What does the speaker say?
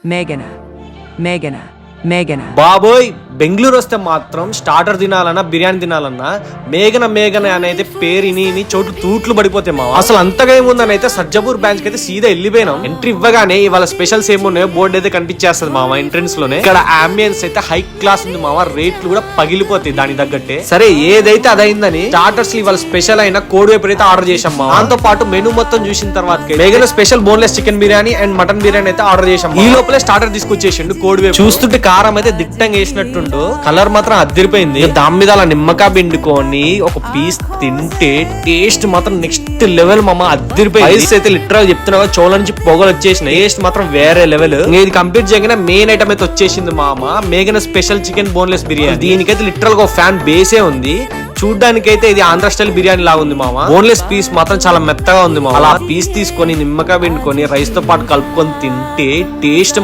మేఘన బాబోయ్ బెంగళూరు వస్తే మాత్రం స్టార్టర్ తినాలన్నా బిర్యానీ తినాలన్నా మేఘన అనేది పేరు ఇని చోటు తూట్లు పడిపోతే మావా. అసలు అంతగా ఏముందని అయితే సజ్జపూర్ బ్రాంచ్ కి అయితే సీదా వెళ్ళిపోయినాం. ఎంట్రీ ఇవ్వగానే ఇవాళ స్పెషల్స్ ఏమున్నాయో బోర్డు అయితే కనిపించేస్తుంది మావా ఎంట్రన్స్ లోనే. ఇక్కడ అంబియన్స్ అయితే హై క్లాస్ ఉంది మావా, రేట్లు కూడా పగిలిపోతాయి దాని తగ్గట్టే. సరే ఏదైతే అదైందని స్టార్టర్స్ ఇవాళ స్పెషల్ అయిన కోడి వేపుడు అయితే ఆర్డర్ చేసాం మావా. దాంతో పాటు మెనూ మొత్తం చూసిన తర్వాత మేఘన special boneless chicken biryani and mutton biryani అయితే ఆర్డర్ చేసాం. ఈ లోపలే స్టార్టర్ తీసుకొచ్చేసిండు కోడి వేపుడు. చూస్తుంటే కారం అయితే దిట్టంగా వేసినట్టుండు, కలర్ మాత్రం అదిరిపోయింది. దాని మీద అలా నిమ్మకాయ పిండుకొని ఒక పీస్ తింటే టేస్ట్ మాత్రం నెక్స్ట్ లెవెల్ మామ, అదిరిపోయింది. రైస్ అయితే లిటరల్ చెప్తున్నా చోళ నుంచి పొగలు వచ్చేసినాయి, టేస్ట్ మాత్రం వేరే లెవెల్. ఇది కంప్లీట్ చేయగానే మెయిన్ ఐటమ్ అయితే వచ్చేసింది మామ, మేఘన స్పెషల్ చికెన్ బోన్లెస్ బిర్యానీ. దీనికైతే లిటరల్ గా ఒక ఫ్యాన్ బేసే ఉంది. చూడ్డానికైతే ఇది ఆంధ్ర స్టైల్ బిర్యానీ లాగా ఉంది మామ. బోన్లెస్ పీస్ మాత్రం చాలా మెత్తగా ఉంది మామ. అలా పీస్ తీసుకొని నిమ్మకాయ పిండుకొని రైస్ తో పాటు కలుపుకొని తింటే టేస్ట్